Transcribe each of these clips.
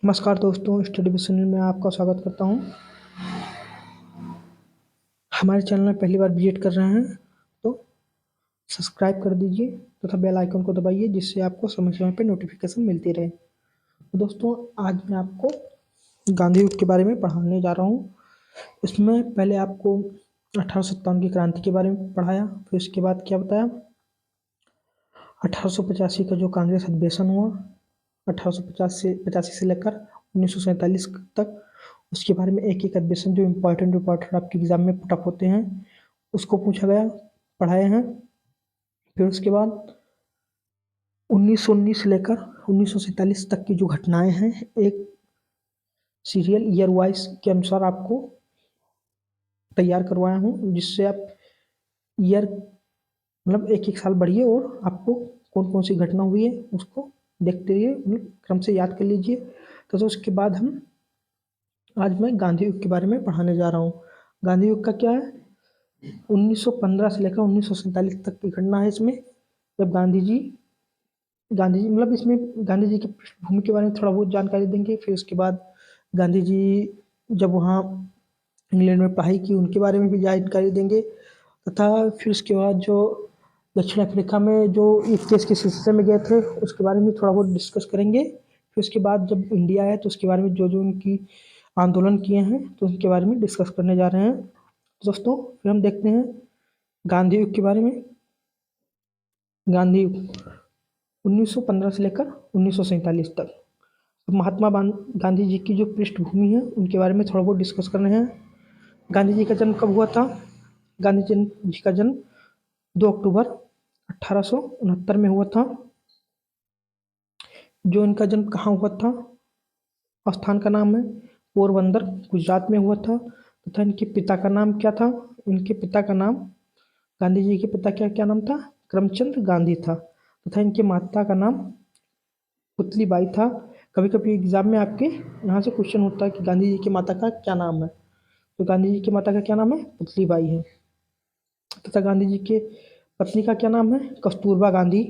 नमस्कार दोस्तों, study with Sunil में आपका स्वागत करता हूँ। हमारे चैनल में पहली बार विजिट कर रहे हैं तो सब्सक्राइब कर दीजिए तथा बेल आइकन को दबाइए, जिससे आपको समय समय पर नोटिफिकेशन मिलती रहे। तो दोस्तों, आज मैं आपको गांधी युग के बारे में पढ़ाने जा रहा हूँ। इसमें पहले आपको 1857 की क्रांति के बारे में पढ़ाया, फिर उसके बाद क्या बताया, 1885 का जो कांग्रेस अधिवेशन हुआ 1885 से लेकर 1947 तक, उसके बारे में एक एक अधिवेशन जो इम्पोर्टेंट आपके एग्जाम में पुटअप होते हैं उसको पूछा गया, पढ़ाए हैं। फिर उसके बाद 1919 से लेकर 1947 तक की जो घटनाएं हैं, एक सीरियल ईयर वाइज के अनुसार आपको तैयार करवाया हूँ, जिससे आप ईयर मतलब एक एक साल बढ़िए और आपको कौन कौन सी घटना हुई है उसको देखते हुए क्रम से याद कर लीजिए। तो उसके बाद आज मैं गांधी युग के बारे में पढ़ाने जा रहा हूँ। गांधी युग का क्या है, 1915 से लेकर 1947 तक की घटना है। इसमें जब गांधी जी मतलब इसमें गांधी जी की पृष्ठभूमि के बारे में थोड़ा बहुत जानकारी देंगे। फिर उसके बाद गांधी जी जब वहाँ इंग्लैंड में पढ़ाई की उनके बारे में भी जानकारी देंगे, तथा फिर उसके बाद जो दक्षिण अफ्रीका में जो एक केस के सिलसिले में गए थे उसके बारे में थोड़ा बहुत डिस्कस करेंगे। फिर उसके बाद जब इंडिया आया तो उसके बारे में जो जो उनकी आंदोलन किए हैं तो उनके बारे में डिस्कस करने जा रहे हैं। दोस्तों, फिर हम देखते हैं गांधी युग के बारे में। गांधी युग 1915 से लेकर 1947 तक। महात्मा गांधी जी की जो पृष्ठभूमि है उनके बारे में थोड़ा बहुत डिस्कस कर रहे हैं। गांधी जी का जन्म कब हुआ था? गांधी जी का जन्म 2 अक्टूबर 1869 में हुआ था। जो इनका जन्म कहाँ हुआ था, स्थान का नाम है पोरबंदर, गुजरात में हुआ था। तथा इनके पिता का नाम क्या था? इनके पिता का नाम, गांधी जी के पिता क्या क्या नाम था? करमचंद गांधी था। तथा इनकी माता का नाम पुतली बाई था। कभी कभी एग्जाम में आपके यहाँ से क्वेश्चन होता है कि गांधी जी की माता का क्या नाम है, तो गांधी जी की माता का क्या नाम है? पुतली बाई है। तथा गांधी जी के पत्नी का क्या नाम है? कस्तूरबा गांधी।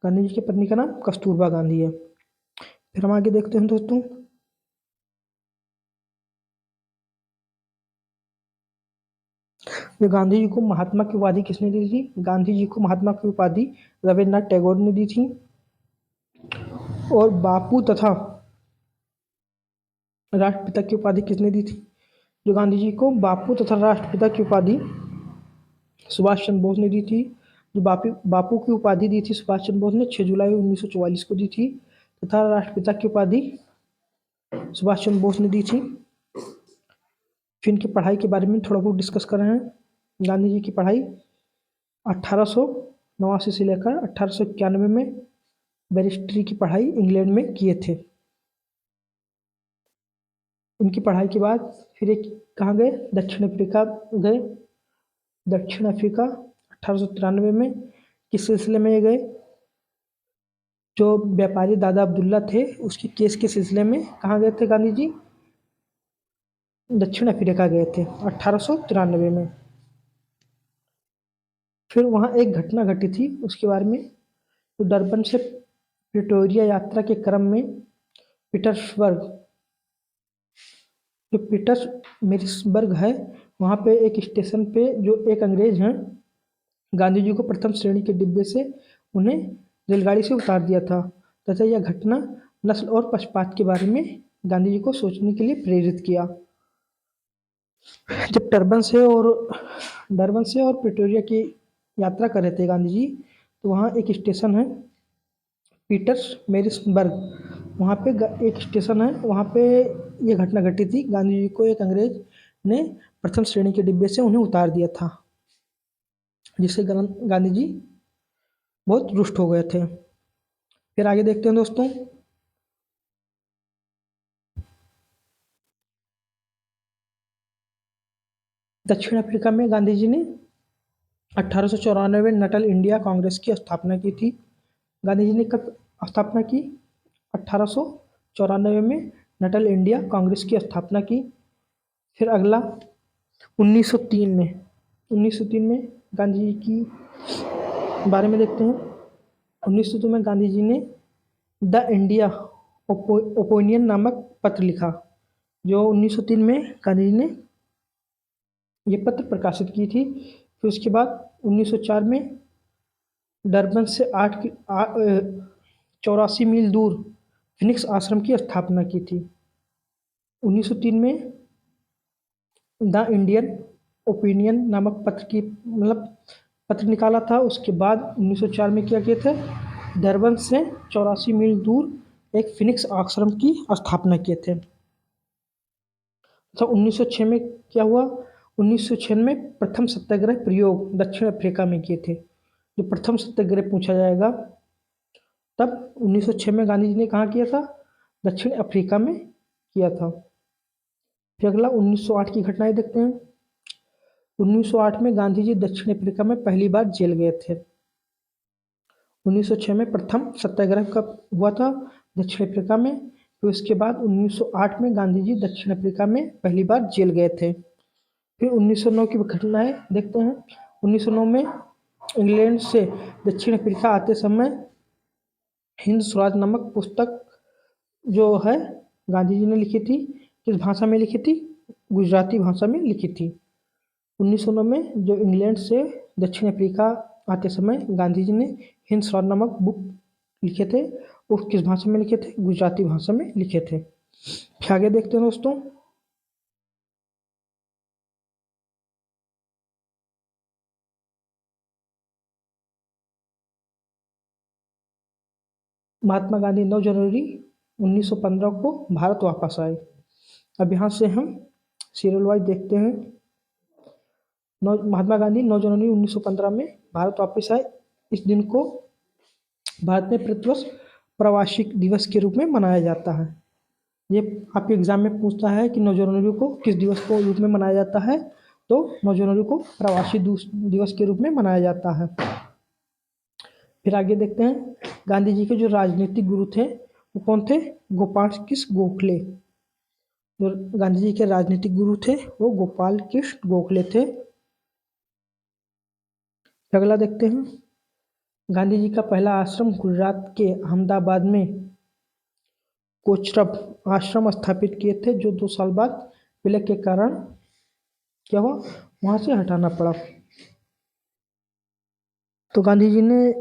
गांधी जी की पत्नी का नाम कस्तूरबा गांधी है। फिर हम आगे देखते हैं दोस्तों, ये गांधी जी को महात्मा की उपाधि किसने दी थी? गांधी जी को महात्मा की उपाधि रविन्द्रनाथ टैगोर ने दी थी। और बापू तथा राष्ट्रपिता की उपाधि किसने दी थी? जो गांधी जी को बापू तथा राष्ट्रपिता की उपाधि सुभाष चंद्र बोस ने दी थी। जो बापू की उपाधि दी थी सुभाष चंद्र बोस ने 6 जुलाई 1944 को दी थी। तथा राष्ट्रपिता की उपाधि सुभाष चंद्र बोस ने दी थी। फिर इनकी पढ़ाई के बारे में थोड़ा बहुत डिस्कस कर रहे हैं। गांधी जी की पढ़ाई 1889 से लेकर 1891 में बैरिस्ट्री की पढ़ाई इंग्लैंड में किए थे। उनकी पढ़ाई के बाद फिर एक कहाँ गए? दक्षिण अफ्रीका गए। दक्षिण अफ्रीका 1893 में किस सिलसिले में ये गए? जो व्यापारी दादा अब्दुल्ला थे उसके केस के सिलसिले में कहाँ गए थे गांधी जी? दक्षिण अफ्रीका गए थे 1893 में। फिर वहाँ एक घटना घटी थी उसके बारे में, तो डरबन से प्रिटोरिया यात्रा के क्रम में पीटर्सबर्ग, जो मेरिसबर्ग है, वहाँ पे एक स्टेशन पे जो एक अंग्रेज हैं, गांधी जी को प्रथम श्रेणी के डिब्बे से उन्हें रेलगाड़ी से उतार दिया था। तथा यह घटना नस्ल और पक्षपात के बारे में गांधी जी को सोचने के लिए प्रेरित किया। जब डरबन से और प्रिटोरिया की यात्रा कर रहे थे गांधी जी, तो वहाँ एक स्टेशन है पीटर्स मेरिसबर्ग, वहाँ पे एक स्टेशन है, वहाँ पे ये घटना घटी थी। गांधी जी को एक अंग्रेज ने प्रथम श्रेणी के डिब्बे से उन्हें उतार दिया था, जिससे गांधी जी बहुत रुष्ट हो गए थे। फिर आगे देखते हैं दोस्तों, दक्षिण अफ्रीका में गांधी जी ने 1894 में नटल इंडिया कांग्रेस की स्थापना की थी। गांधी जी ने कब स्थापना की? 1894 में नटल इंडिया कांग्रेस की स्थापना की। फिर अगला 1903 में 1903 में गांधी जी की बारे में देखते हैं। 1903 में गांधी जी ने द इंडिया ओपिनियन नामक पत्र लिखा, जो 1903 में गांधी जी ने ये पत्र प्रकाशित की थी। फिर उसके बाद 1904 में डरबन से 84 मील दूर फिनिक्स आश्रम की स्थापना की थी। 1903 में द इंडियन ओपिनियन नामक पत्र निकाला था। उसके बाद 1904 में क्या किए थे, डरबन से 84 मील दूर एक फिनिक्स आश्रम की स्थापना किए थे। तो 1906 में क्या हुआ, 1906 में प्रथम सत्याग्रह प्रयोग दक्षिण अफ्रीका में किए थे। जो प्रथम सत्याग्रह पूछा जाएगा तब 1906 में गांधी जी ने कहाँ किया था, दक्षिण अफ्रीका में किया था। फिर अगला 1908 की घटनाएं देखते हैं। 1908 में गांधी जी दक्षिण अफ्रीका में पहली बार जेल गए थे। 1906 में प्रथम सत्याग्रह कब हुआ था, दक्षिण अफ्रीका में। फिर उसके बाद 1908 में गांधी जी दक्षिण अफ्रीका में पहली बार जेल गए थे। फिर 1909 की घटनाएं देखते हैं। 1909 में इंग्लैंड से दक्षिण अफ्रीका आते समय हिंद स्वराज नामक पुस्तक जो है गांधी जी ने लिखी थी। किस भाषा में लिखी थी, गुजराती भाषा में लिखी थी। 1909 में जो इंग्लैंड से दक्षिण अफ्रीका आते समय गांधी जी ने हिंद स्वराज नामक बुक लिखे थे। वो किस भाषा में लिखे थे, गुजराती भाषा में लिखे थे। फिर आगे देखते हैं दोस्तों। महात्मा गांधी 9 जनवरी 1915 को भारत वापस आए। अब यहाँ से हम सीरियल वाइज देखते हैं। महात्मा गांधी 9 जनवरी 1915 में भारत वापस आए। इस दिन को भारत में प्रतिवर्ष प्रवासी दिवस के रूप में मनाया जाता है। ये आपके एग्जाम में पूछता है कि 9 जनवरी को किस दिवस को रूप में मनाया जाता है, तो 9 जनवरी को प्रवासी दिवस के रूप में मनाया जाता है। फिर आगे देखते हैं, गांधी जी के जो राजनीतिक गुरु थे वो कौन थे, गोपाल कृष्ण गोखले। जो गांधी जी के राजनीतिक गुरु थे वो गोपाल कृष्ण गोखले थे। अगला देखते हैं, गांधी जी का पहला आश्रम गुजरात के अहमदाबाद में कोचरब आश्रम स्थापित किए थे, जो 2 साल बाद विलय के कारण क्या हुआ, वहाँ से हटाना पड़ा। तो गांधी जी ने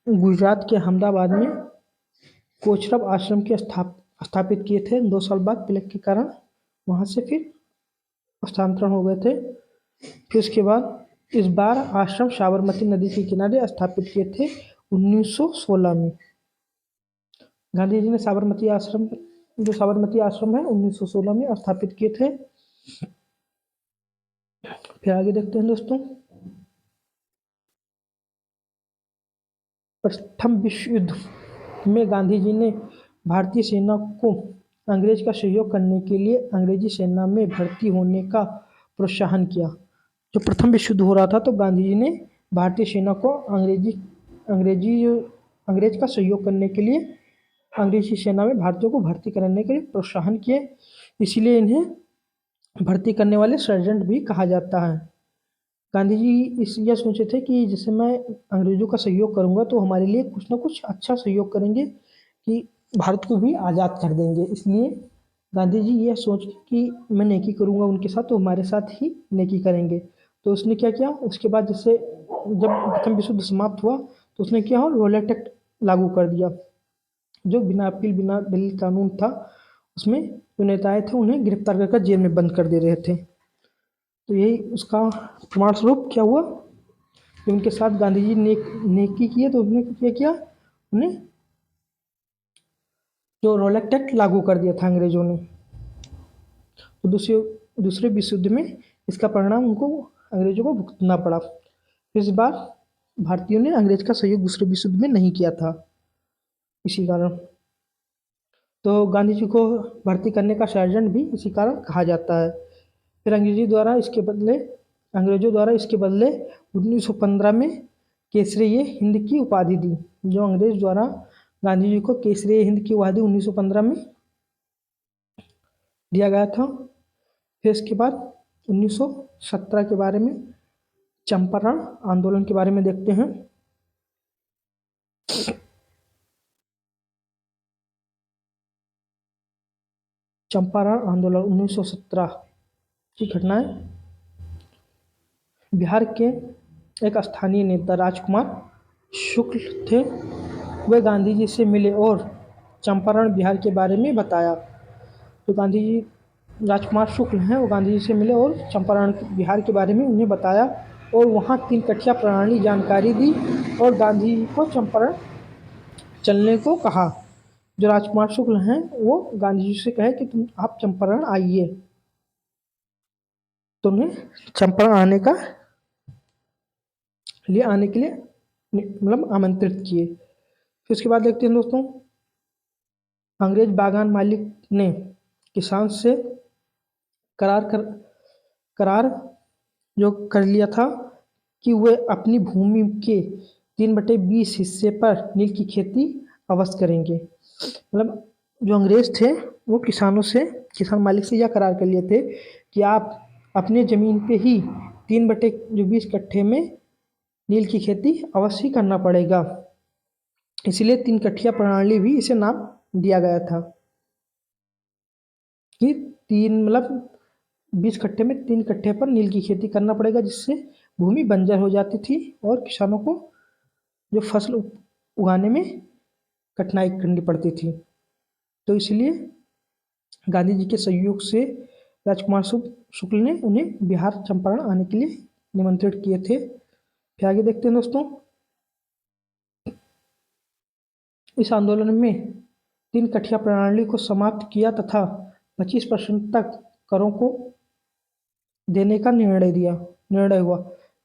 गुजरात के अहमदाबाद में कोचरब आश्रम के स्थापित किए थे। 2 साल बाद विलय के कारण वहाँ से फिर स्थानांतरण हो गए थे। फिर उसके बाद इस बार आश्रम साबरमती नदी के किनारे स्थापित किए थे 1916 में। गांधी जी ने साबरमती आश्रम है 1916 में स्थापित किए थे। फिर आगे देखते हैं दोस्तों, प्रथम विश्व युद्ध में गांधी जी ने भारतीय सेना को अंग्रेज का सहयोग करने के लिए अंग्रेजी सेना में भर्ती होने का प्रोत्साहन किया। जो प्रथम विश्व युद्ध हो रहा था तो गांधी जी ने भारतीय सेना को अंग्रेज का सहयोग करने के लिए अंग्रेजी सेना में भारतीयों को भर्ती कराने के लिए प्रोत्साहन किए। इसीलिए इन्हें भर्ती करने वाले सर्जेंट भी कहा जाता है। गांधी जी यह सोचे थे कि जैसे मैं अंग्रेजों का सहयोग करूंगा तो हमारे लिए कुछ ना कुछ अच्छा सहयोग करेंगे कि भारत को भी आज़ाद कर देंगे। इसलिए गांधी जी यह सोच कि मैं नेकी करूंगा उनके साथ तो हमारे साथ ही नेकी करेंगे। तो उसने क्या किया, उसके बाद जैसे जब प्रथम विश्व युद्ध समाप्त हुआ तो उसने क्या हो, रोलेट एक्ट लागू कर दिया, जो बिना अपील बिना दलील कानून था। उसमें जो नेताएं थे उन्हें गिरफ्तार कर जेल में बंद कर दे रहे थे। तो यही उसका प्रमाण स्वरूप क्या हुआ कि उनके साथ गांधी जी ने नेकी किए तो उन्होंने क्या किया, उन्हें जो रोलेट एक्ट लागू कर दिया था अंग्रेजों ने। तो दूसरे विश्व युद्ध में इसका परिणाम उनको अंग्रेजों को भुगतना पड़ा। इस बार भारतीयों ने अंग्रेज का सहयोग दूसरे विश्व युद्ध में नहीं किया था, इसी कारण तो गांधी जी को भर्ती करने का सर्जेंट भी इसी कारण कहा जाता है। फिर अंग्रेजों द्वारा इसके बदले 1915 में केसरी हिंद की उपाधि दी। जो अंग्रेज द्वारा गांधी जी को केसरी हिंद की उपाधि 1915 में दिया गया था। फिर इसके बाद 1917 के बारे में चंपारण आंदोलन के बारे में देखते हैं। चंपारण आंदोलन 1917 की घटनाएं। बिहार के एक स्थानीय नेता राजकुमार शुक्ल थे। वे गांधी जी से मिले और चंपारण बिहार के बारे में बताया। तो गांधी जी, राजकुमार शुक्ल हैं, वो गांधी जी से मिले और चंपारण बिहार के बारे में उन्हें बताया और वहाँ 3 कठिया प्रणाली जानकारी दी और गांधी जी को चंपारण चलने को कहा। जो राजकुमार शुक्ल हैं वो गांधी जी से कहे कि तुम आप चंपारण आइए, तो उन्हें चंपारण आने के लिए मतलब आमंत्रित किए। फिर उसके बाद देखते हैं दोस्तों, अंग्रेज बागान मालिक ने किसान से करार कर करार जो कर लिया था कि वे अपनी भूमि के 3/20 हिस्से पर नील की खेती अवश्य करेंगे। मतलब जो अंग्रेज थे वो किसान मालिक से यह करार कर लिए थे कि आप अपने ज़मीन पे ही 3/20 कट्ठे में नील की खेती अवश्य ही करना पड़ेगा। इसलिए 3 कठिया प्रणाली भी इसे नाम दिया गया था कि 3 मतलब 20 कट्ठे में 3 कट्ठे पर नील की खेती करना पड़ेगा, जिससे भूमि बंजर हो जाती थी और किसानों को जो फसल उगाने में कठिनाई करनी पड़ती थी। तो इसलिए गांधी जी के सहयोग से राजकुमार शुक्ल ने उन्हें बिहार चंपारण आने के लिए निमंत्रित किए थे। फिर आगे देखते हैं दोस्तों, इस आंदोलन में 3 कठिया प्रणाली को समाप्त किया तथा 25% तक करों को देने का निर्णय हुआ।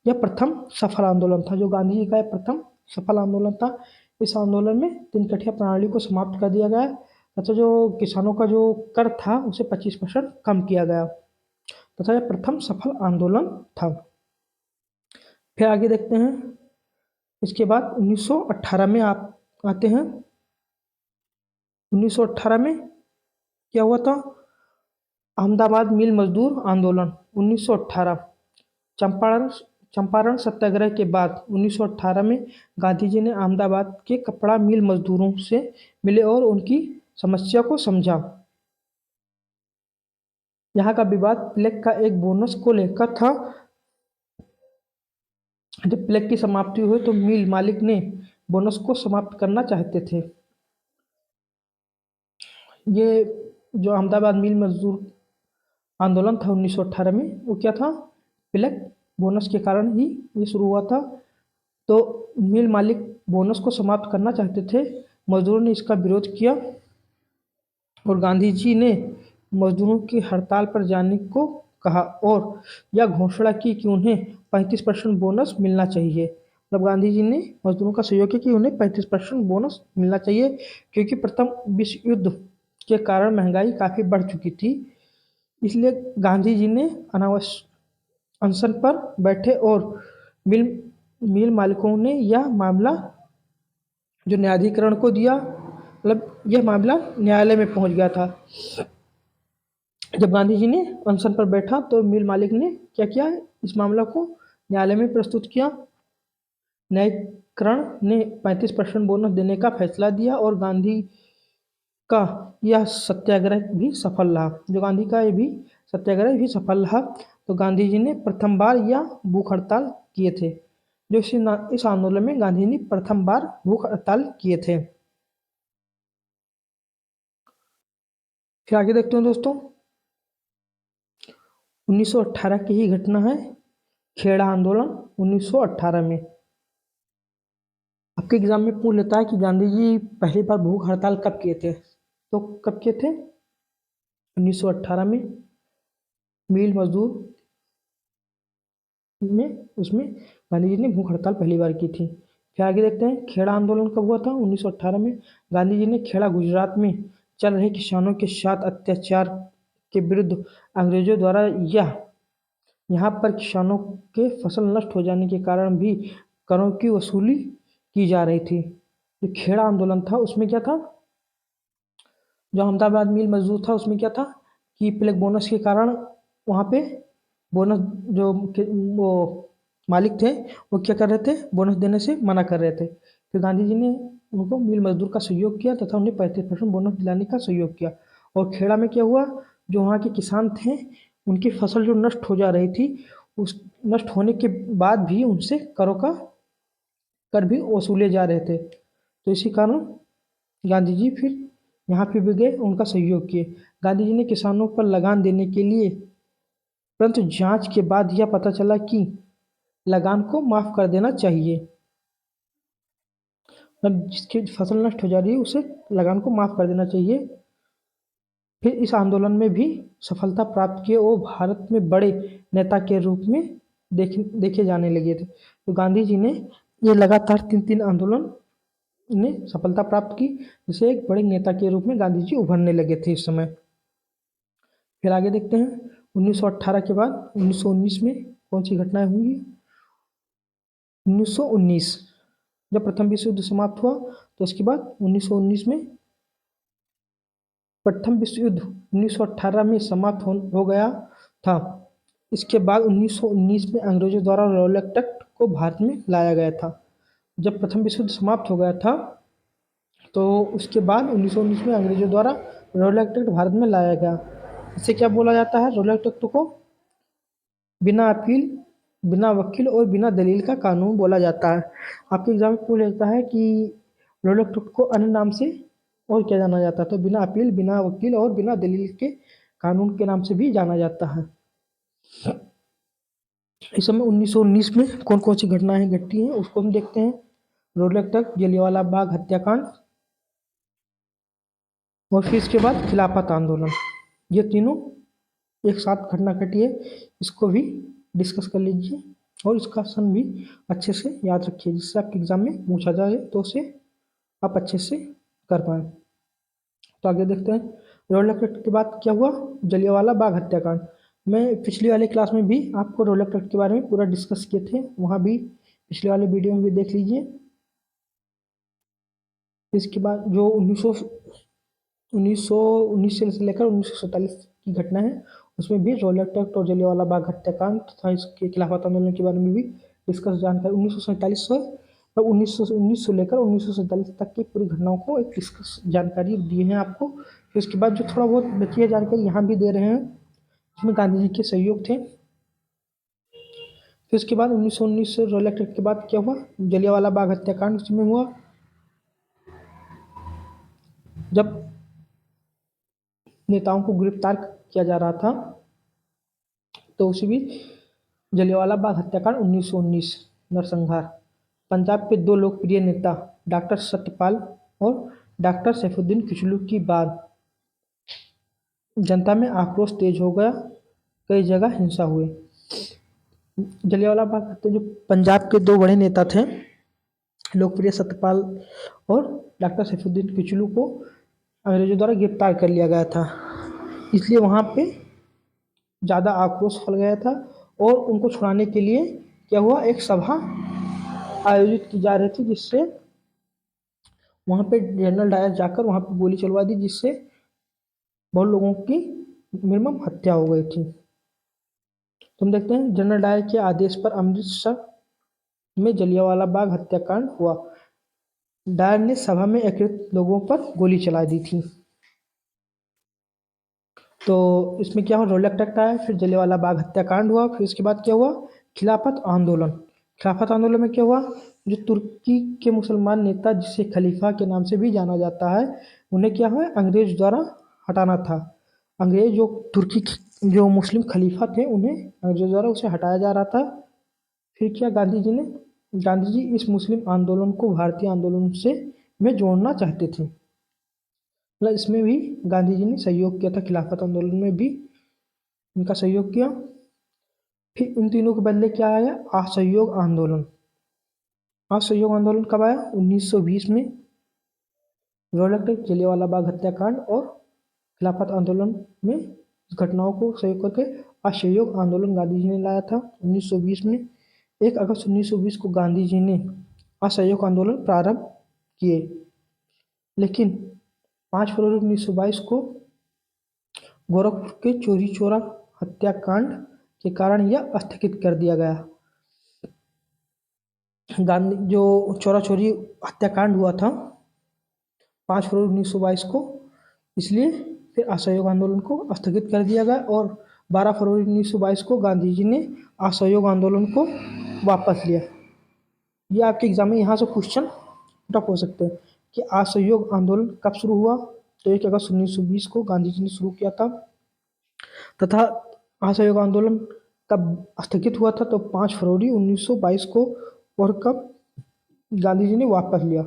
यह प्रथम सफल आंदोलन था, जो गांधी जी का यह प्रथम सफल आंदोलन था। इस आंदोलन में 3 कठिया प्रणाली को समाप्त कर दिया गया तथा जो किसानों का जो कर था उसे 25% कम किया गया तथा यह प्रथम सफल आंदोलन था। फिर आगे देखते हैं, इसके बाद 1918 में आप आते हैं। 1918 में क्या हुआ था? अहमदाबाद मिल मजदूर आंदोलन 1918। चंपारण चंपारण सत्याग्रह के बाद 1918 में गांधी जी ने अहमदाबाद के कपड़ा मिल मजदूरों से मिले और उनकी समस्या को समझा। यहाँ का विवाद प्लेग का एक बोनस को लेकर था। जब प्लेग की समाप्ति हुई तो मिल मालिक ने बोनस को समाप्त करना चाहते थे। ये जो अहमदाबाद मिल मजदूर आंदोलन था 1918 में, वो क्या था? प्लेग बोनस के कारण ही ये शुरू हुआ था। तो मिल मालिक बोनस को समाप्त करना चाहते थे। मजदूरों ने इसका विरोध किया और गांधी जी ने मजदूरों की हड़ताल पर जाने को कहा और यह घोषणा की कि उन्हें 35% बोनस मिलना चाहिए। मतलब गांधी जी ने मजदूरों का सहयोग किया कि उन्हें 35% बोनस मिलना चाहिए, क्योंकि प्रथम विश्व युद्ध के कारण महंगाई काफ़ी बढ़ चुकी थी। इसलिए गांधी जी ने अनावश्यक अनशन पर बैठे और मिल मिल मालिकों ने यह मामला जो न्यायाधिकरण को दिया। मतलब यह मामला न्यायालय में पहुंच गया था। जब गांधी जी ने अनशन पर बैठा तो मिल मालिक ने क्या किया? इस मामला को न्यायालय में प्रस्तुत किया। न्यायाधिकरण ने 35% बोनस देने का फैसला दिया और गांधी का यह सत्याग्रह भी सफल रहा। जो गांधी का ये भी सत्याग्रह भी सफल रहा। तो गांधी जी ने प्रथम बार यह भूख हड़ताल किए थे। जो इस आंदोलन में गांधी ने प्रथम बार भूख हड़ताल किए थे। फिर आगे देखते हैं दोस्तों, 1918 की ही घटना है, खेड़ा आंदोलन 1918 में। आपके एग्जाम में पूछ लेता है कि गांधी जी पहली बार भूख हड़ताल कब किए थे? तो कब किए थे? 1918 में मिल मजदूर में उसमें गांधी जी ने भूख हड़ताल पहली बार की थी। फिर आगे देखते हैं, खेड़ा आंदोलन कब हुआ था? 1918 में। गांधी जी ने खेड़ा गुजरात में चल रहे किसानों के साथ अत्याचार के विरुद्ध अंग्रेजों द्वारा यहाँ पर किसानों के फसल नष्ट हो जाने के कारण भी करों की वसूली की जा रही थी। जो खेड़ा आंदोलन था उसमें क्या था? जो अहमदाबाद मिल मजदूर था उसमें क्या था कि प्लेग बोनस के कारण वहाँ पे बोनस जो वो मालिक थे वो क्या कर रहे थे? बोनस देने से मना कर रहे थे। फिर गांधी जी ने उनको मिल मजदूर का सहयोग किया तथा उन्हें 35% बोनस दिलाने का सहयोग किया और खेड़ा में क्या हुआ, जो वहाँ के किसान थे उनकी फसल जो नष्ट हो जा रही थी, उस नष्ट होने के बाद भी उनसे करों का कर भी वसूले जा रहे थे। तो इसी कारण गांधी जी फिर यहाँ पे भी गए, उनका सहयोग किए। गांधी जी ने किसानों पर लगान देने के लिए, परंतु जांच के बाद यह पता चला कि लगान को माफ कर देना चाहिए। मतलब जिसकी फसल नष्ट हो जा रही है उसे लगान को माफ कर देना चाहिए। फिर इस आंदोलन में भी सफलता प्राप्त की और भारत में बड़े नेता के रूप में देखे जाने लगे थे। तो गांधी जी ने ये लगातार तीन तीन आंदोलन ने सफलता प्राप्त की, जिससे एक बड़े नेता के रूप में गांधी जी उभरने लगे थे इस समय। फिर आगे देखते हैं 1918 के बाद 1919 में कौन सी घटनाएं हुई। 1919 जब प्रथम विश्व युद्ध समाप्त हुआ, तो उसके बाद 1919 में प्रथम विश्व युद्ध 1918 में समाप्त हो गया था। इसके बाद 1919 में अंग्रेजों द्वारा रॉलेट एक्ट को भारत में लाया गया था। जब प्रथम विश्व युद्ध समाप्त हो गया था, तो उसके बाद 1919 में अंग्रेजों द्वारा रॉलेट एक्ट भारत में लाया गया। इसे क्या बोला जाता है, रॉलेट एक्ट को बिना अपील, बिना वकील और बिना दलील का कानून बोला जाता है। आपके एग्जाम में पूछ लेता है कि रॉलेट एक्ट को अन्य नाम से और क्या जाना जाता है, तो बिना अपील, बिना वकील और बिना दलील के कानून के नाम से भी जाना जाता है। इस समय 1919 में कौन कौन सी घटनाएं घटी हैं उसको हम देखते हैं। रॉलेट एक्ट, जलियांवाला बाग हत्याकांड और फिर इसके बाद खिलाफत आंदोलन, ये तीनों एक साथ घटना घटी है। इसको भी डिस्कस कर लीजिए और इसका सन भी अच्छे से याद रखिए, जिससे आपके एग्जाम में पूछा जाए तो उसे आप अच्छे से कर पाएँ। तो आगे देखते हैं रॉलेट एक्ट के बाद क्या हुआ, जलियांवाला बाग हत्याकांड। मैं पिछली वाले क्लास में भी आपको रॉलेट एक्ट के बारे में पूरा डिस्कस किए थे, वहाँ भी पिछले वाले वीडियो में भी देख लीजिए। इसके बाद जो 1919 से लेकर 1947 की घटना है, उसमें भी रॉलेट एक्ट और जलियांवाला बाग हत्याकांड तथा इसके खिलाफत आंदोलन के बारे में भी डिस्कस जानकारी 1947 से और 1919 से लेकर 1947 तक की पूरी घटनाओं को एक डिस्कस जानकारी दी है आपको। फिर उसके बाद जो थोड़ा बहुत बची है जानकारी यहाँ भी दे रहे हैं, उसमें गांधी जी के सहयोग थे। फिर उसके बाद 1919 से रॉलेट एक्ट के बाद क्या हुआ, जलियांवाला बाग हत्याकांड उसमें हुआ। जब नेताओं को गिरफ्तार किया जा रहा था, तो उसी भी जलियांवाला बाग हत्याकांड 1919 नरसंहार। पंजाब के दो लोकप्रिय नेता डॉक्टर सत्यपाल और डॉक्टर सैफुद्दीन किचलू की बाद जनता में आक्रोश तेज हो गया, कई जगह हिंसा हुई। जलियांवाला बाग हत्या, जो पंजाब के दो बड़े नेता थे लोकप्रिय सत्यपाल और डॉक्टर सैफुद्दीन किचलू को अंग्रेजों द्वारा गिरफ्तार कर लिया गया था, इसलिए वहाँ पे ज़्यादा आक्रोश फैल गया था। और उनको छुड़ाने के लिए क्या हुआ, एक सभा आयोजित की जा रही थी, जिससे वहाँ पे जनरल डायर जाकर वहाँ पे गोली चलवा दी, जिससे बहुत लोगों की मिनिमम हत्या हो गई थी। तुम देखते हैं जनरल डायर के आदेश पर अमृतसर में जलियांवाला बाग हत्याकांड हुआ। डायर ने सभा में एकत्रित लोगों पर गोली चला दी थी। तो इसमें क्या हुआ, रॉलेट एक्ट आया, फिर जलियांवाला बाग हत्याकांड हुआ। फिर उसके बाद क्या हुआ, खिलाफत आंदोलन। खिलाफत आंदोलन में क्या हुआ, जो तुर्की के मुसलमान नेता जिसे खलीफा के नाम से भी जाना जाता है, उन्हें क्या हुआ, अंग्रेज द्वारा हटाना था। अंग्रेज जो तुर्की जो मुस्लिम खलीफा थे, उन्हें अंग्रेज द्वारा उसे हटाया जा रहा था। फिर क्या, गांधी जी इस मुस्लिम आंदोलन को भारतीय आंदोलन से में जोड़ना चाहते थे। मतलब इसमें भी गांधी जी ने सहयोग किया था, खिलाफत आंदोलन में भी इनका सहयोग किया। फिर इन तीनों के बदले क्या आया, असहयोग आंदोलन। असहयोग आंदोलन कब आया, 1920 में। रॉलेट एक्ट, जलियांवाला बाग हत्याकांड और खिलाफत आंदोलन में घटनाओं को सहयोग करके असहयोग आंदोलन गांधी जी ने लाया था 1920 में। 1 अगस्त 1920 को गांधी जी ने असहयोग आंदोलन प्रारंभ किए, लेकिन 5 फरवरी 1922 को गोरखपुर के चोरी चौरा हत्याकांड के कारण यह स्थगित कर दिया गया। गांधी जो चौरा चोरी हत्याकांड हुआ था 5 फरवरी 1922 को, इसलिए फिर असहयोग आंदोलन को स्थगित कर दिया गया और 12 फरवरी 1922 को गांधी जी ने असहयोग आंदोलन को वापस लिया। ये आपके एग्जाम में यहाँ से क्वेश्चन टफ हो सकते हैं कि असहयोग आंदोलन कब शुरू हुआ। तो 1 अगस्त 1920 को गांधी जी ने शुरू किया था तथा असहयोग आंदोलन कब स्थगित हुआ था तो 5 फरवरी 1922 को। और कब गांधी जी ने वापस लिया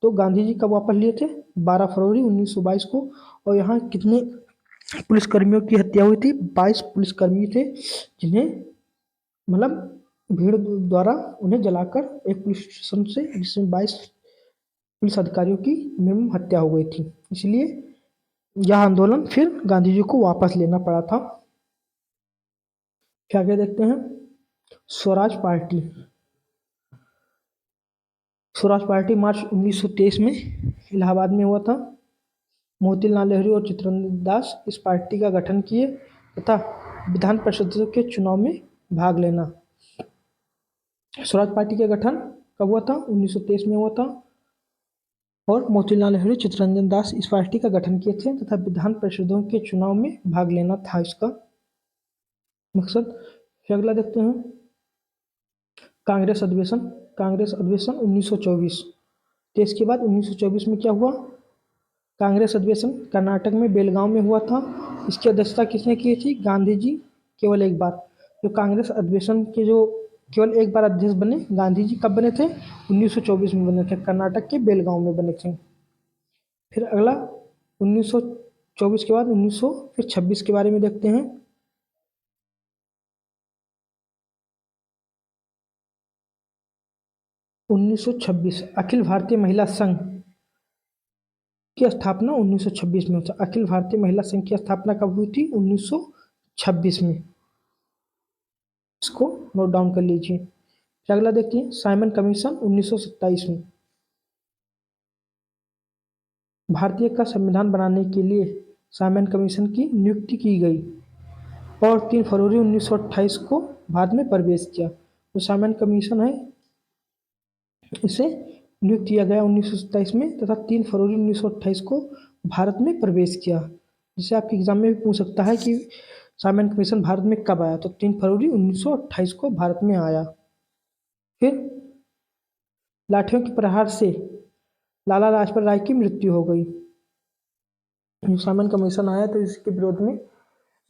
तो गांधी जी कब वापस लिए थे 12 फरवरी 1922 को। और यहाँ कितने पुलिसकर्मियों की हत्या हुई थी 22 पुलिसकर्मी थे जिन्हें मतलब भीड़ द्वारा उन्हें जलाकर एक पुलिस स्टेशन से जिसमें 22 पुलिस अधिकारियों की हत्या हो गई थी। इसलिए यह आंदोलन फिर गांधी जी को वापस लेना पड़ा था। क्या क्या देखते हैं स्वराज पार्टी। स्वराज पार्टी मार्च 1923 में इलाहाबाद में हुआ था। मोतीलाल नेहरू और चित्तरंजन दास इस पार्टी का गठन किए तथा विधान परिषद के चुनाव में भाग लेना। स्वराज पार्टी का गठन कब हुआ था 1923 में हुआ था और मोतीलाल नेहरू चित्तरंजन दास इस पार्टी का गठन किए थे तथा विधान परिषदों के चुनाव में भाग लेना था इसका मकसद। फिर अगला देखते हैं कांग्रेस अधिवेशन। कांग्रेस अधिवेशन 1924। तो इसके बाद 1924 में क्या हुआ कांग्रेस अधिवेशन कर्नाटक में बेलगांव में हुआ था। इसकी अध्यक्षता किसने की थी गांधी जी केवल एक बार। जो कांग्रेस अधिवेशन के जो केवल एक बार अध्यक्ष बने गांधी जी कब बने थे 1924 में बने थे कर्नाटक के बेलगांव में बने थे। फिर अगला 1924 के बाद 1926 के बारे में देखते हैं। 1926 अखिल भारतीय महिला संघ की स्थापना 1926 में हुई। अखिल भारतीय महिला संघ की स्थापना कब हुई थी 1926 में। इसको नोट डाउन कर लीजिए। फिर अगला देखिए साइमन कमीशन 1927 में। भारतीय का संविधान बनाने के लिए साइमन कमीशन की नियुक्ति की गई और 3 फरवरी 1928 को भारत में प्रवेश किया। तो साइमन कमीशन है इसे नियुक्त किया गया 1927 में तथा 3 फरवरी 1928 को भारत में प्रवेश किया। जिसे आपके एग्जाम में भी पूछ सकता है कि साइमन कमीशन भारत में कब आया तो 3 फरवरी 1928 को भारत में आया। फिर लाठियों के प्रहार से लाला लाजपत राय की मृत्यु हो गई। जो साइमन कमीशन आया तो इसके विरोध में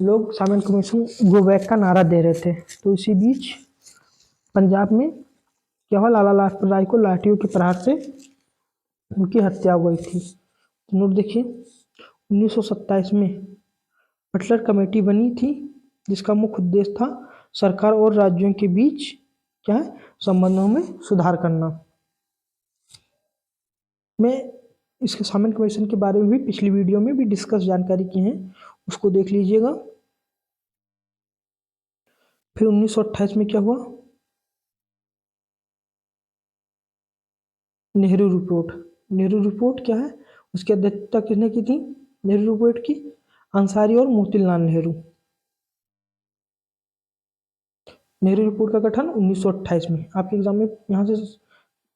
लोग साइमन कमीशन गो बैक का नारा दे रहे थे। तो इसी बीच पंजाब में क्या हुआ लाला लाजपत राय को लाठियों के प्रहार से उनकी हत्या हो गई थी। नोट देखिए 1927 में बटलर कमेटी बनी थी जिसका मुख्य उद्देश्य था सरकार और राज्यों के बीच क्या है संबंधों में सुधार करना। मैं इसके साइमन कमीशन के बारे में भी पिछली वीडियो में भी डिस्कस जानकारी की है उसको देख लीजिएगा। फिर 1928 में क्या हुआ नेहरू रिपोर्ट। नेहरू रिपोर्ट क्या है उसकी अध्यक्षता किसने की थी नेहरू रिपोर्ट की अंसारी और मोतीलाल नेहरू। नेहरू रिपोर्ट का गठन 1928 में। आपके एग्जाम में यहाँ से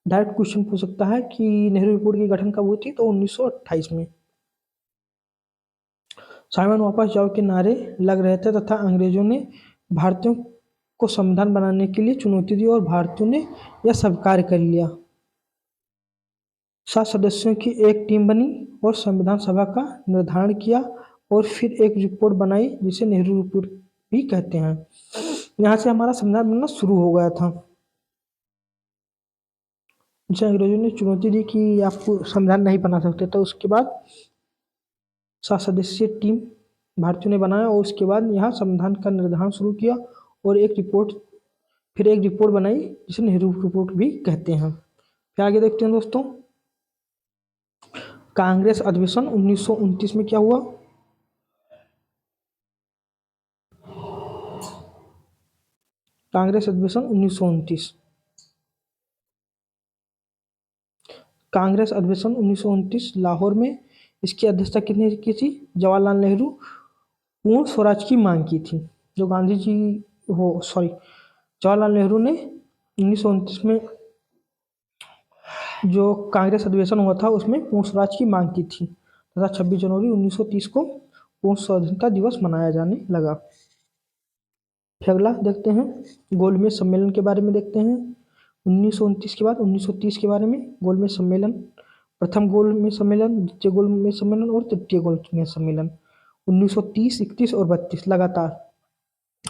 डायरेक्ट क्वेश्चन पूछ सकता है कि नेहरू रिपोर्ट की गठन कब हुई थी तो 1928 में। साइमन वापस जाओ के नारे लग रहे थे तथा अंग्रेजों ने भारतीयों को संविधान बनाने के लिए चुनौती दी और भारतीयों ने यह स्वीकार कर लिया। 7 सदस्यों की एक टीम बनी और संविधान सभा का निर्धारण किया और फिर एक रिपोर्ट बनाई जिसे नेहरू रिपोर्ट भी कहते हैं। यहाँ से हमारा संविधान बनना शुरू हो गया था। जैसे अंग्रेजों ने चुनौती दी कि आपको संविधान नहीं बना सकते तो उसके बाद 7 सदस्यीय टीम भारतीयों ने बनाया और उसके बाद यहाँ संविधान का निर्धारण शुरू किया और एक रिपोर्ट बनाई जिसे नेहरू रिपोर्ट भी कहते हैं। फिर आगे देखते हैं दोस्तों कांग्रेस अधिवेशन 1929 में क्या हुआ कांग्रेस अधिवेशन 1929। कांग्रेस अधिवेशन 1929 लाहौर में। इसकी अध्यक्षता किसने की थी जवाहरलाल नेहरू। पूर्ण स्वराज की मांग की थी जो गांधी जी जवाहरलाल नेहरू ने 1929 में जो कांग्रेस अधिवेशन हुआ था उसमें पूर्ण स्वराज की मांग की थी तथा 26 जनवरी 1930 को पूर्ण स्वाधीनता दिवस मनाया जाने लगा। फिर अगला देखते हैं गोलमेज सम्मेलन के बारे में देखते हैं। 1929 के बाद 1930 के बारे में गोलमेज सम्मेलन, प्रथम गोलमेज सम्मेलन, द्वितीय गोलमेज सम्मेलन और तृतीय गोलमेज सम्मेलन 1930, 31 और 32 लगातार।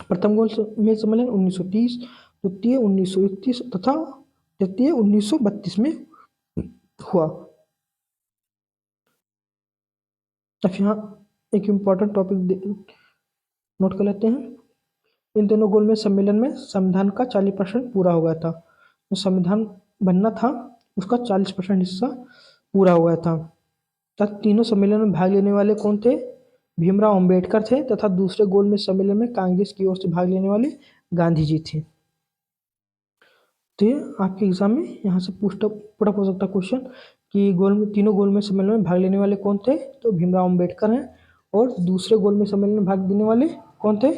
प्रथम गोलमेज सम्मेलन 1930, द्वितीय 1931 तथा तृतीय 1932 में हुआ। अब यहाँ एक इम्पॉर्टेंट टॉपिक नोट कर लेते हैं। इन दोनों गोलमेज सम्मेलन में संविधान का 40% पूरा हो गया था। जो संविधान बनना था उसका 40% हिस्सा पूरा हो गया था। तथा तीनों सम्मेलन में भाग लेने वाले कौन थे? भीमराव अंबेडकर थे तथा दूसरे गोलमेज सम्मेलन में कांग्रेस की ओर से भाग लेने वाले गांधी जी थे। तो ये आपके एग्जाम में यहाँ से पूरा हो सकता क्वेश्चन कि तीनों गोलमेज सम्मेलन में भाग लेने वाले कौन थे? तो भीमराव अंबेडकर हैं। और दूसरे गोलमेज सम्मेलन में भाग लेने वाले कौन थे?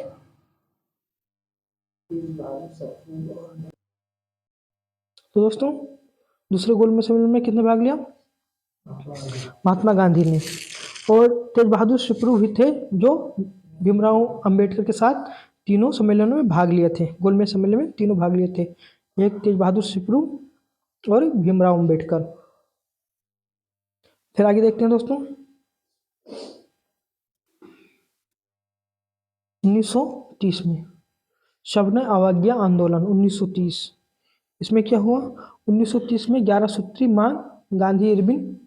तो दोस्तों दूसरे गोलमेज सम्मेलन में किसने भाग लिया? महात्मा गांधी ने। और तेज बहादुर सुप्रू भी थे जो भीमराव अंबेडकर के साथ तीनों सम्मेलनों में भाग लिए थे। गोलमेज सम्मेलन में तीनों भाग लिए थे, एक तेज बहादुर सुप्रू और भीमराव अंबेडकर। फिर आगे देखते हैं दोस्तों 1930 में सविनय अवज्ञा आंदोलन 1930। इसमें क्या हुआ? 1930 में 11 सूत्री मांग, गांधी इरविन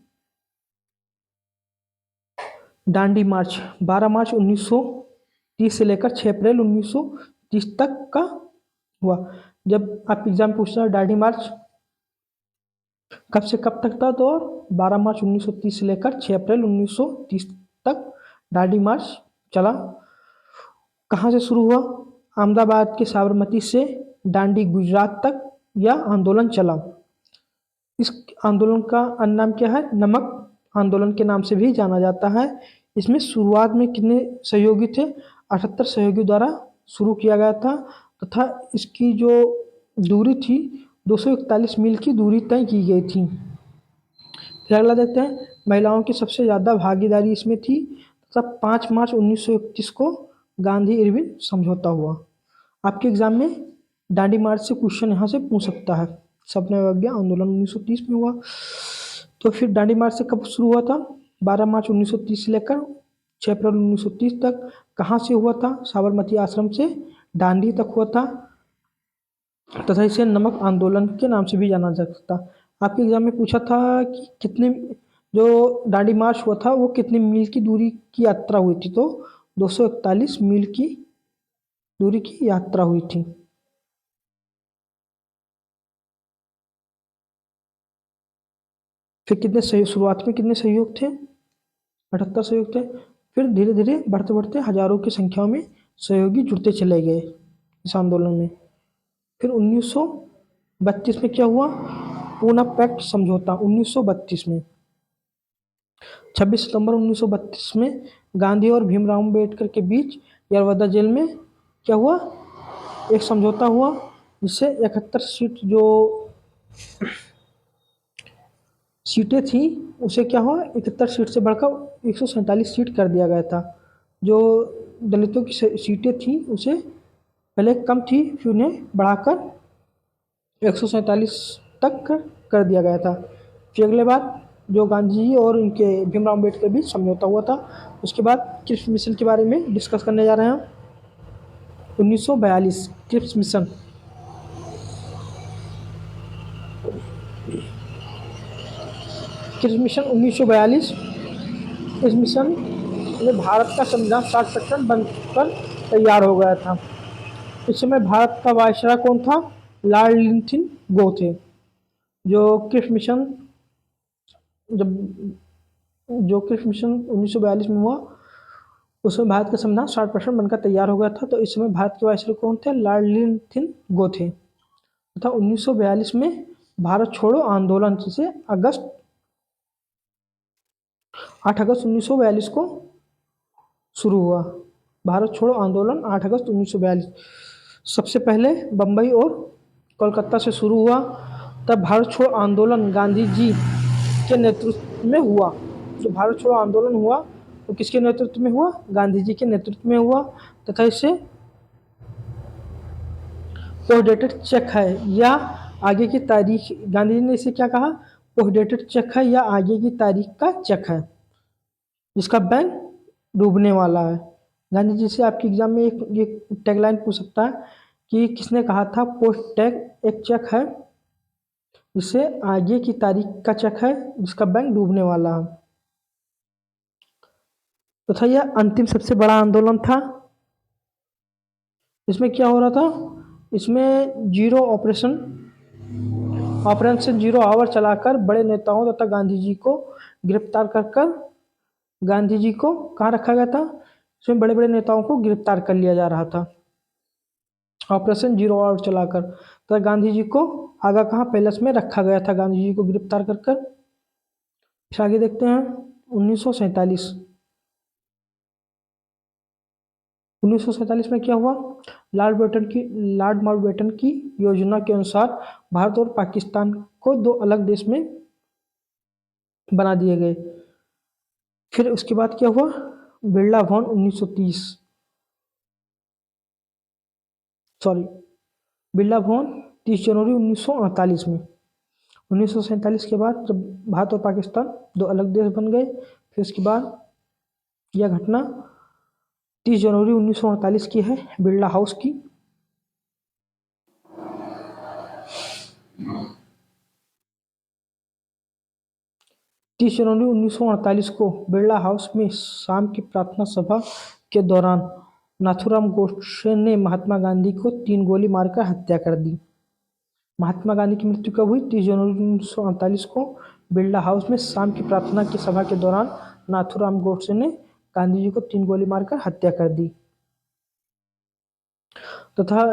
डांडी मार्च 12 मार्च 1930 से लेकर 6 अप्रैल 1930 तक का हुआ। जब आप एग्जाम पूछना है डांडी मार्च कब से कब तक था, तो 12 मार्च 1930 से लेकर 6 अप्रैल 1930 तक डांडी मार्च चला। कहाँ से शुरू हुआ? अहमदाबाद के साबरमती से डांडी गुजरात तक यह आंदोलन चला। इस आंदोलन का अन्य नाम क्या है? नमक आंदोलन के नाम से भी जाना जाता है। इसमें शुरुआत में कितने सहयोगी थे? 78 सहयोगी द्वारा शुरू किया गया था तथा इसकी जो दूरी थी 241 मील की दूरी तय की गई थी। फिर अगला देखते हैं महिलाओं की सबसे ज़्यादा भागीदारी इसमें थी तथा 5 मार्च 1931 को गांधी इरविन समझौता हुआ। आपके एग्जाम में डांडी मार्च से क्वेश्चन यहाँ से पूछ सकता है। सविनय अवज्ञा आंदोलन 1930 में हुआ। तो फिर डांडी मार्च से कब शुरू हुआ था? 12 मार्च 1930 से लेकर 6 अप्रैल 1930 तक। कहाँ से हुआ था? साबरमती आश्रम से डांडी तक हुआ था तथा इसे नमक आंदोलन के नाम से भी जाना जा सकता। आपके एग्जाम में पूछा था कि कितने जो डांडी मार्च हुआ था वो कितने मील की दूरी की यात्रा हुई थी? तो 241 मील की दूरी की यात्रा हुई थी। फिर कितने शुरुआत में कितने सहयोग थे? 78 सहयोग थे। फिर धीरे धीरे बढ़ते बढ़ते हजारों की संख्या में सहयोगी जुड़ते चले गए इस आंदोलन में। फिर 1932 में क्या हुआ? पूना पैक्ट समझौता 1932 में। 26 सितंबर 1932 में गांधी और भीमराव अंबेडकर के बीच यरवदा जेल में क्या हुआ? एक समझौता हुआ जिससे 71 सीट जो सीटें थी उसे क्या हुआ? 71 सीट से बढ़कर 147 सीट कर दिया गया था। जो दलितों की सीटें थी उसे पहले कम थी फिर उन्हें बढ़ाकर 147 तक कर दिया गया था। फिर अगले बार जो गांधी जी और उनके भीमराव अंबेडकर के बीच समझौता हुआ था। उसके बाद क्रिप्स मिशन के बारे में डिस्कस करने जा रहे हैं। 1942 क्रिप्स मिशन। Cripps mission 1942। इस मिशन में भारत का संविधान 60% बनकर तैयार हो गया था। इस समय भारत का वायसराय कौन था? लॉर्ड लिंथिन गो थे। जो क्रिप्स मिशन 1942 में हुआ उसमें भारत का संविधान 60% बनकर तैयार हो गया था। तो इस समय भारत के वायसराय कौन थे? लॉर्ड लिंथिन गो थे। तथा 1942 में भारत छोड़ो आंदोलन से 8 अगस्त 1942 को शुरू हुआ। भारत छोड़ो आंदोलन 8 अगस्त 1942 सबसे पहले बम्बई और कोलकाता से शुरू हुआ। तब भारत छोड़ो आंदोलन गांधी जी के नेतृत्व में हुआ। जो भारत छोड़ो आंदोलन हुआ वो किसके नेतृत्व में हुआ? गांधी जी के नेतृत्व में हुआ। तथा इसे पोस्टडेटेड चेक है या आगे की तारीख, गांधी जी ने इसे क्या कहा? पोस्टडेटेड चेक है या आगे की तारीख का चेक है जिसका बैंक डूबने वाला है। गांधी जी से आपके एग्जाम में एक टैगलाइन पूछ सकता है कि किसने कहा था पोस्ट टैग एक चेक है जिससे आगे की तारीख का चेक है जिसका बैंक डूबने वाला है। तथा यह अंतिम सबसे बड़ा आंदोलन था। इसमें क्या हो रहा था? इसमें जीरो ऑपरेशन जीरो आवर चलाकर बड़े नेताओं तथा गांधी जी को गिरफ्तार कर गांधी जी को कहाँ रखा गया था? इसमें बड़े बड़े नेताओं को गिरफ्तार कर लिया जा रहा था ऑपरेशन जीरो आवर चलाकर। तो गांधी जी को आगा कहाँ? पैलेस में रखा गया था गांधी जी को गिरफ्तार कर। फिर आगे देखते हैं 1947। 1947 में क्या हुआ? लॉर्ड माउंटबेटन की योजना के अनुसार भारत और पाकिस्तान को दो अलग देश में बना दिए गए। फिर उसके बाद क्या हुआ? बिरला भवन 1930 सॉरी बिरला भवन 30 जनवरी 1948 में। 1947 के बाद जब भारत और पाकिस्तान दो अलग देश बन गए, फिर उसके बाद यह घटना 30 जनवरी 1948 की है, बिरला हाउस की। तीस जनवरी 1948 को बिरला हाउस में शाम की प्रार्थना सभा के दौरान नाथूराम गोडसे ने महात्मा गांधी को 3 गोली मारकर हत्या कर दी। महात्मा गांधी की मृत्यु कब हुई? 30 जनवरी 1948 को बिरला हाउस में शाम की प्रार्थना की सभा के दौरान नाथूराम गोडसे ने गांधी जी को 3 गोली मारकर हत्या कर दी। तथा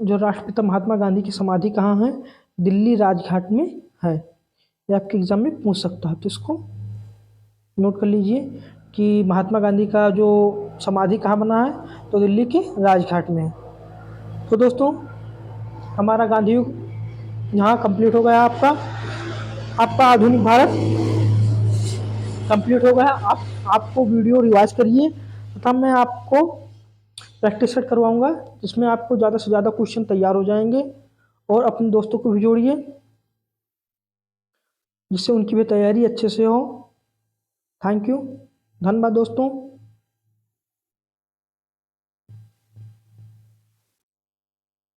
जो राष्ट्रपिता महात्मा गांधी की समाधि कहाँ है? दिल्ली राजघाट में है। ये आपके एग्जाम में पूछ सकता है, तो इसको नोट कर लीजिए कि महात्मा गांधी का जो समाधि कहाँ बना है, तो दिल्ली के राजघाट में है। तो दोस्तों हमारा गांधी युग यहाँ कंप्लीट हो गया। आपका आधुनिक भारत कंप्लीट हो गया। आपको वीडियो रिवाइज करिए तथा मैं आपको प्रैक्टिस सेट करवाऊंगा जिसमें आपको ज़्यादा से ज़्यादा क्वेश्चन तैयार हो जाएंगे और अपने दोस्तों को भी जोड़िए जिससे उनकी भी तैयारी अच्छे से हो। थैंक यू, धन्यवाद दोस्तों।